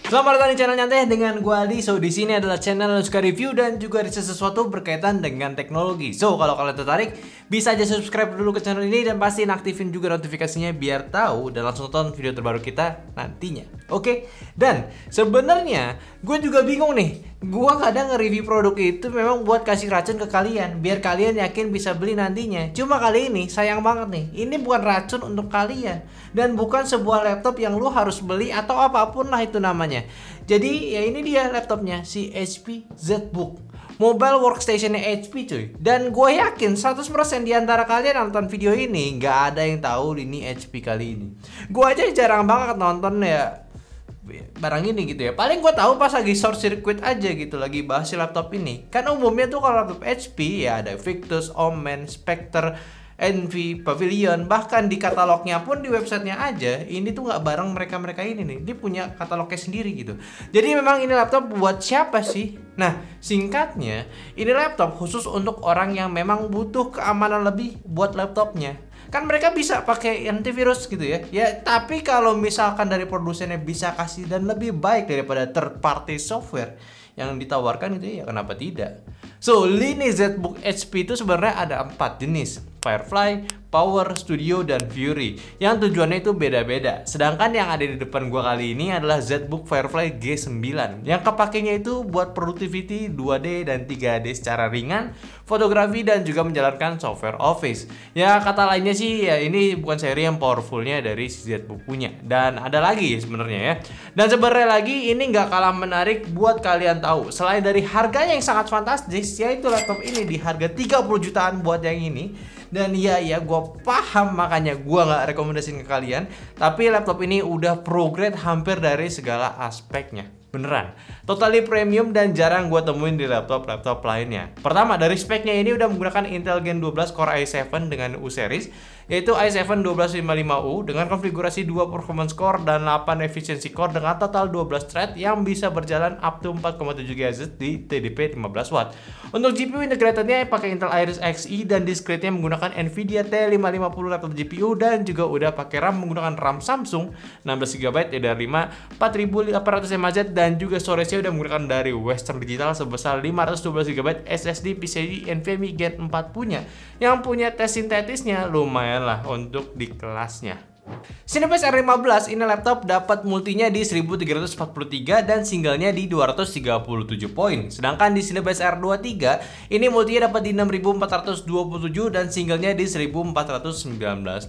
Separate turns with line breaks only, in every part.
Selamat datang di channel nyantai dengan gua Aldi. So di sini adalah channel yang suka review dan juga riset sesuatu berkaitan dengan teknologi. So kalau kalian tertarik, bisa aja subscribe dulu ke channel ini dan pastiin aktifin juga notifikasinya biar tahu dan langsung tonton video terbaru kita nantinya. Oke? Dan sebenarnya gue juga bingung nih. Gua kadang nge-review produk itu memang buat kasih racun ke kalian biar kalian yakin bisa beli nantinya. Cuma kali ini sayang banget nih. Ini bukan racun untuk kalian dan bukan sebuah laptop yang lu harus beli atau apapun lah itu namanya. Jadi ya ini dia laptopnya, si HP ZBook, mobile workstation HP cuy. Dan gue yakin 100% di antara kalian nonton video ini nggak ada yang tahu ini HP kali ini. Gue aja jarang banget nonton ya barang ini gitu ya. Paling gue tahu pas lagi short circuit aja gitu, lagi bahas si laptop ini. Kan umumnya tuh kalau laptop HP ya ada Victus, Omen, Spectre, Envy, Pavilion, bahkan di katalognya pun di websitenya aja ini tuh nggak bareng mereka ini nih, dia punya katalognya sendiri gitu. Jadi memang ini laptop buat siapa sih? Nah singkatnya ini laptop khusus untuk orang yang memang butuh keamanan lebih buat laptopnya. Kan mereka bisa pakai antivirus gitu ya. Ya tapi kalau misalkan dari produsennya bisa kasih dan lebih baik daripada third party software yang ditawarkan itu ya kenapa tidak? So lini ZBook HP itu sebenarnya ada 4 jenis: Firefly, Power, Studio, dan Fury. Yang tujuannya itu beda-beda. Sedangkan yang ada di depan gua kali ini adalah ZBook Firefly G9. Yang kepakainya itu buat productivity 2D dan 3D secara ringan, fotografi, dan juga menjalankan software Office. Ya kata lainnya sih ya ini bukan seri yang powerfulnya dari si ZBook punya. Dan ada lagi sebenarnya ya. Dan sebenarnya lagi ini nggak kalah menarik buat kalian tahu. Selain dari harganya yang sangat fantastis, yaitu laptop ini di harga 30 jutaan buat yang ini. Dan ya gue paham makanya gue nggak rekomendasiin ke kalian. Tapi laptop ini udah pro grade hampir dari segala aspeknya. Beneran, totally premium dan jarang gue temuin di laptop-laptop lainnya. Pertama, dari speknya ini udah menggunakan Intel Gen 12 Core i7 dengan U series, yaitu i7 1255U dengan konfigurasi 2 performance core dan 8 efficiency core dengan total 12 thread yang bisa berjalan up to 4,7 GHz di TDP 15 Watt. Untuk GPU integratednya pakai Intel Iris Xe dan discrete-nya menggunakan Nvidia T550 laptop GPU dan juga udah pakai RAM menggunakan RAM Samsung 16GB DDR5 4800 mAh dan juga storage-nya udah menggunakan dari Western Digital sebesar 512GB SSD PCIe NVMe Gen 4 punya, yang punya tes sintetisnya lumayan lah untuk di kelasnya. Cinebench R15 ini laptop dapat multinya di 1343 dan singlenya di 237 poin. Sedangkan di Cinebench R23 ini multinya dapat di 6427 dan singlenya di 1419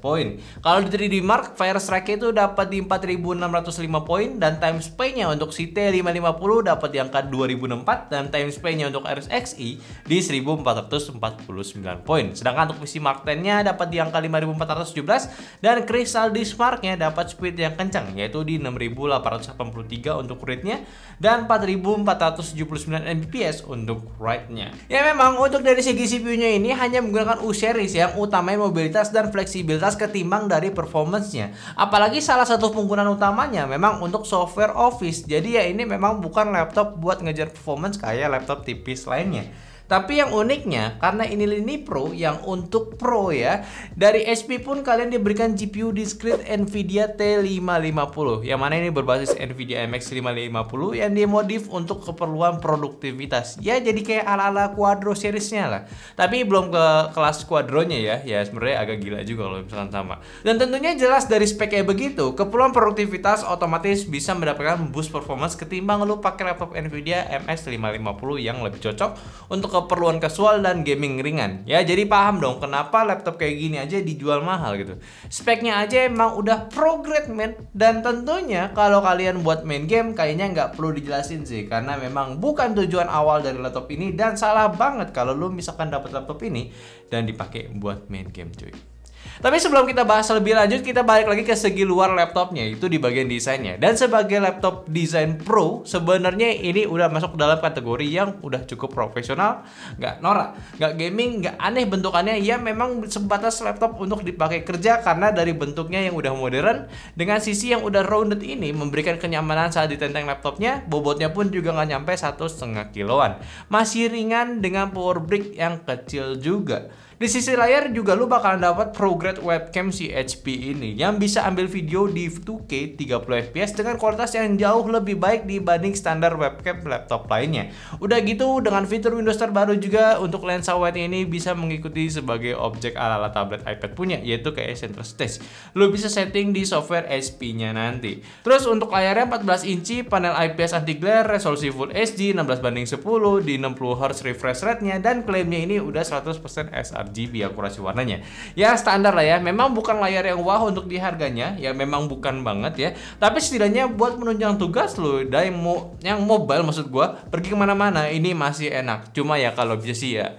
poin. Kalau di 3D Mark, Fire Strike itu dapat di 4605 poin dan time span-nya untuk si T550 dapat di angka 2004 dan time span-nya untuk Iris Xe di 1449 poin. Sedangkan untuk PC Mark 10-nya dapat di angka 5417 dan Crystal Diskmark-nya dapat speed yang kencang yaitu di 6883 untuk read-nya dan 4479 Mbps untuk write-nya. Ya memang untuk dari segi CPU-nya ini hanya menggunakan U series yang utamanya mobilitas dan fleksibilitas ketimbang dari performance-nya. Apalagi salah satu penggunaan utamanya memang untuk software Office. Jadi ya ini memang bukan laptop buat ngejar performance kayak laptop tipis lainnya. Tapi yang uniknya, karena ini lini Pro yang untuk Pro ya, dari HP pun kalian diberikan GPU discrete Nvidia T550 yang mana ini berbasis Nvidia MX 550 yang dimodif untuk keperluan produktivitas. Ya jadi kayak ala-ala Quadro seriesnya lah. Tapi belum ke kelas Quadronya ya, ya sebenarnya agak gila juga kalau misalkan sama. Dan tentunya jelas dari speknya begitu, keperluan produktivitas otomatis bisa mendapatkan boost performance ketimbang lu pakai laptop Nvidia MX 550 yang lebih cocok untuk keperluan casual dan gaming ringan. Ya jadi paham dong kenapa laptop kayak gini aja dijual mahal gitu. Speknya aja emang udah pro grade men. Dan tentunya kalau kalian buat main game kayaknya nggak perlu dijelasin sih, karena memang bukan tujuan awal dari laptop ini. Dan salah banget kalau lu misalkan dapat laptop ini dan dipakai buat main game cuy. Tapi sebelum kita bahas lebih lanjut, kita balik lagi ke segi luar laptopnya, itu di bagian desainnya. Dan sebagai laptop desain pro, sebenarnya ini udah masuk dalam kategori yang udah cukup profesional, nggak norak, nggak gaming, nggak aneh bentukannya. Ya memang sebatas laptop untuk dipakai kerja karena dari bentuknya yang udah modern dengan sisi yang udah rounded ini memberikan kenyamanan saat ditenteng laptopnya. Bobotnya pun juga nggak nyampe 1,5 kiloan, masih ringan dengan power brick yang kecil juga. Di sisi layar juga lu bakalan dapat ProGrade webcam si HP ini yang bisa ambil video di 2K 30 fps dengan kualitas yang jauh lebih baik dibanding standar webcam laptop lainnya. Udah gitu dengan fitur Windows terbaru juga untuk lensa wide ini bisa mengikuti sebagai objek ala-ala tablet iPad punya, yaitu kayak center stage. Lu bisa setting di software HP-nya nanti. Terus untuk layarnya 14 inci, panel IPS anti glare, resolusi Full HD 16:10 di 60Hz refresh rate-nya, dan klaimnya ini udah 100% sRGB akurasi warnanya. Ya standar lah ya, memang bukan layar yang wow untuk di harganya, ya memang bukan banget ya. Tapi setidaknya buat menunjang tugas lo, dan yang mobile maksud gua, pergi kemana-mana ini masih enak. Cuma ya kalau bisa sih ya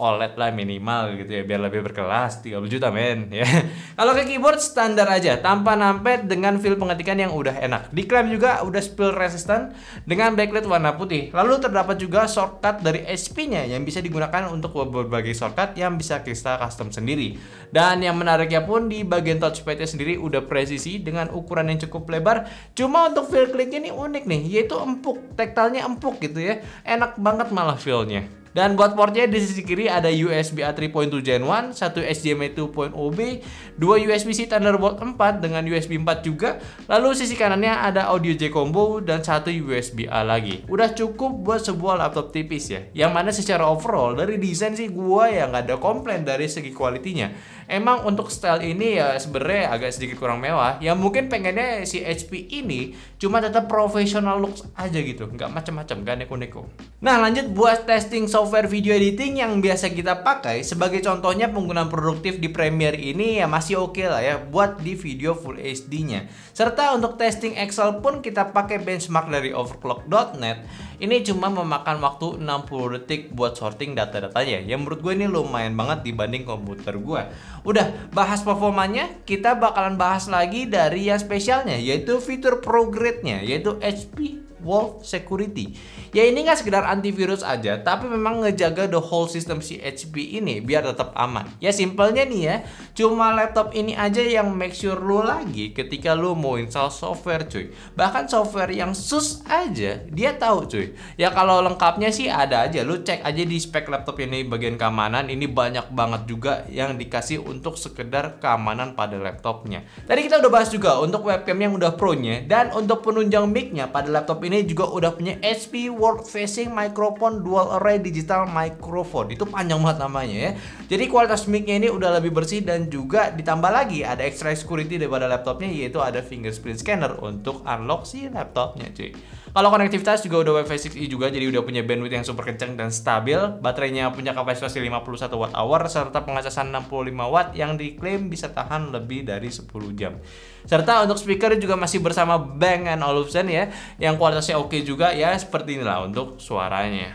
OLED lah minimal gitu ya, biar lebih berkelas. 30 juta men ya. Kalau ke keyboard standar aja, tanpa numpad dengan feel pengetikan yang udah enak. Diklaim juga udah spill resistant dengan backlight warna putih. Lalu terdapat juga shortcut dari HP-nya yang bisa digunakan untuk berbagai shortcut yang bisa kita custom sendiri. Dan yang menariknya pun di bagian touchpad-nya sendiri udah presisi dengan ukuran yang cukup lebar. Cuma untuk feel kliknya ini unik nih, yaitu empuk, tactile-nya empuk gitu ya. Enak banget malah feel-nya. Dan buat portnya di sisi kiri ada USB A 3.2 Gen 1, satu HDMI 2.0B, 2 USB-C Thunderbolt 4 dengan USB 4 juga. Lalu sisi kanannya ada audio jack combo dan satu USB-A lagi. Udah cukup buat sebuah laptop tipis ya. Yang mana secara overall dari desain sih gua ya nggak ada komplain dari segi kualitinya. Emang untuk style ini ya sebenarnya agak sedikit kurang mewah. Ya mungkin pengennya si HP ini cuma tetap professional looks aja gitu, nggak macam-macam, nggak neko-neko. Nah lanjut buat testing software video editing yang biasa kita pakai. Sebagai contohnya penggunaan produktif di Premiere ini ya masih oke lah ya buat di video Full HD-nya. Serta untuk testing Excel pun kita pakai benchmark dari overclock.net. Ini cuma memakan waktu 60 detik buat sorting data-datanya. Yang menurut gue ini lumayan banget dibanding komputer gue. Udah bahas performanya, kita bakalan bahas lagi dari yang spesialnya, yaitu fitur ProGrade-nya, yaitu HP Wolf Security. Ya ini nggak sekedar antivirus aja, tapi memang ngejaga the whole system si HP ini biar tetap aman. Ya simpelnya nih ya, cuma laptop ini aja yang make sure lu lagi ketika lu mau install software cuy. Bahkan software yang sus aja dia tahu cuy. Ya kalau lengkapnya sih ada aja, lu cek aja di spek laptop ini bagian keamanan. Ini banyak banget juga yang dikasih untuk sekedar keamanan pada laptopnya. Tadi kita udah bahas juga untuk webcam yang udah pro-nya, dan untuk penunjang mic-nya pada laptop ini juga udah punya HP World Facing Microphone Dual Array Digital Microphone. Itu panjang banget namanya ya. Jadi kualitas mic-nya ini udah lebih bersih, dan juga ditambah lagi ada extra security daripada laptopnya, yaitu ada fingerprint scanner untuk unlock si laptopnya cuy. Kalau konektivitas juga udah Wi-Fi 6E juga, jadi udah punya bandwidth yang super kencang dan stabil. Baterainya punya kapasitas 51 Wh serta pengacasan 65 Watt yang diklaim bisa tahan lebih dari 10 jam. Serta untuk speaker juga masih bersama Bang & Olufsen ya, yang kualitasnya oke juga ya, seperti inilah untuk suaranya.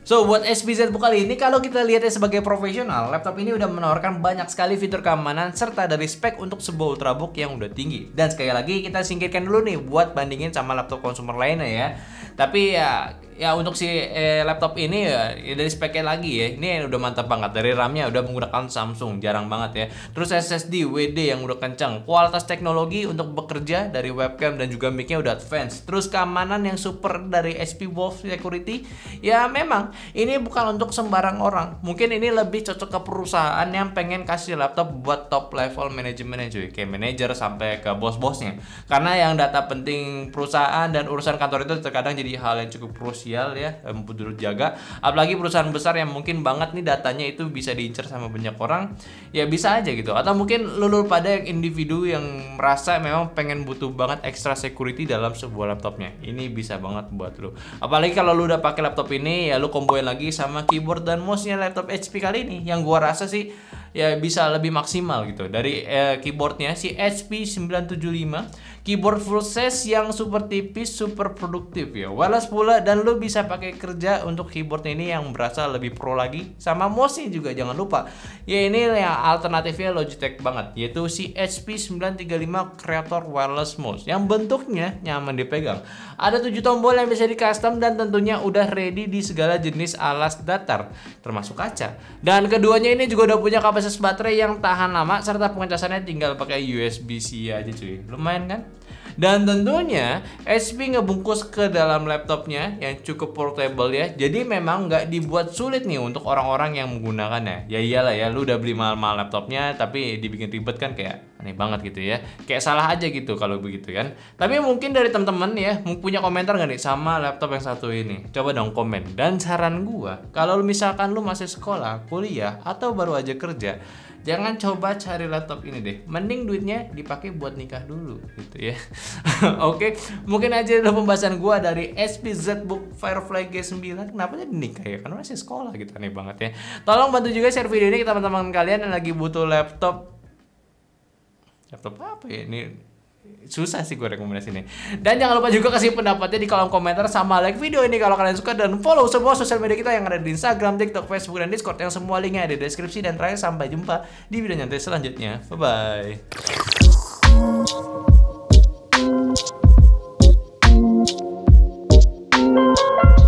So buat HP ZBook kali ini, kalau kita lihatnya sebagai profesional, laptop ini udah menawarkan banyak sekali fitur keamanan serta dari spek untuk sebuah ultrabook yang udah tinggi. Dan sekali lagi kita singkirkan dulu nih buat bandingin sama laptop konsumer lainnya ya. Tapi ya untuk si laptop ini ya dari speknya lagi ya, ini udah mantap banget. Dari RAM-nya udah menggunakan Samsung, jarang banget ya. Terus SSD WD yang udah kencang. Kualitas teknologi untuk bekerja dari webcam dan juga mic-nya udah advance. Terus keamanan yang super dari HP Wolf Security. Ya memang ini bukan untuk sembarang orang. Mungkin ini lebih cocok ke perusahaan yang pengen kasih laptop buat top level manajemennya cuy, kayak manajer sampai ke bos-bosnya. Karena yang data penting perusahaan dan urusan kantor itu terkadang jadi hal yang cukup krusial ya, perlu jaga. Apalagi perusahaan besar yang mungkin banget nih datanya itu bisa diincar sama banyak orang, ya bisa aja gitu. Atau mungkin lu pada yang individu yang merasa memang pengen butuh banget extra security dalam sebuah laptopnya. Ini bisa banget buat lu. Apalagi kalau lu udah pakai laptop ini, ya lu komboin lagi sama keyboard dan mouse-nya laptop HP kali ini, yang gua rasa sih ya bisa lebih maksimal gitu. Dari keyboardnya si HP 975, keyboard full size yang super tipis, super produktif ya, wireless pula, dan lu bisa pakai kerja untuk keyboard ini yang berasa lebih pro lagi. Sama mouse-nya juga jangan lupa ya, ini yang alternatifnya Logitech banget, yaitu si HP 935 Creator Wireless Mouse yang bentuknya nyaman dipegang. Ada 7 tombol yang bisa di custom dan tentunya udah ready di segala jenis alas datar termasuk kaca. Dan keduanya ini juga udah punya kapasitas baterai yang tahan lama serta pengecasannya tinggal pakai USB-C aja cuy. Lumayan kan? Dan tentunya HP ngebungkus ke dalam laptopnya yang cukup portable ya. Jadi memang nggak dibuat sulit nih untuk orang-orang yang menggunakannya. Ya iyalah ya, lu udah beli mahal-mahal laptopnya tapi dibikin ribet kan kayak aneh banget gitu ya. Kayak salah aja gitu kalau begitu kan. Tapi mungkin dari teman-teman ya punya komentar nggak nih sama laptop yang satu ini? Coba dong komen. Dan saran gua, kalau misalkan lu masih sekolah, kuliah, atau baru aja kerja, jangan coba cari laptop ini deh. Mending duitnya dipakai buat nikah dulu gitu ya. Oke, mungkin aja dulu pembahasan gua dari HP ZBook Firefly G9. Kenapa jadi nikah ya? Karena masih sekolah gitu, aneh banget ya. Tolong bantu juga share video ini ke teman-teman kalian yang lagi butuh laptop. Laptop apa ya? Ini susah sih gue rekomendasi ini. Dan jangan lupa juga kasih pendapatnya di kolom komentar, sama like video ini kalau kalian suka, dan follow semua sosial media kita yang ada di Instagram, TikTok, Facebook, dan Discord yang semua linknya ada di deskripsi. Dan terakhir, sampai jumpa di video nyantai selanjutnya. Bye bye.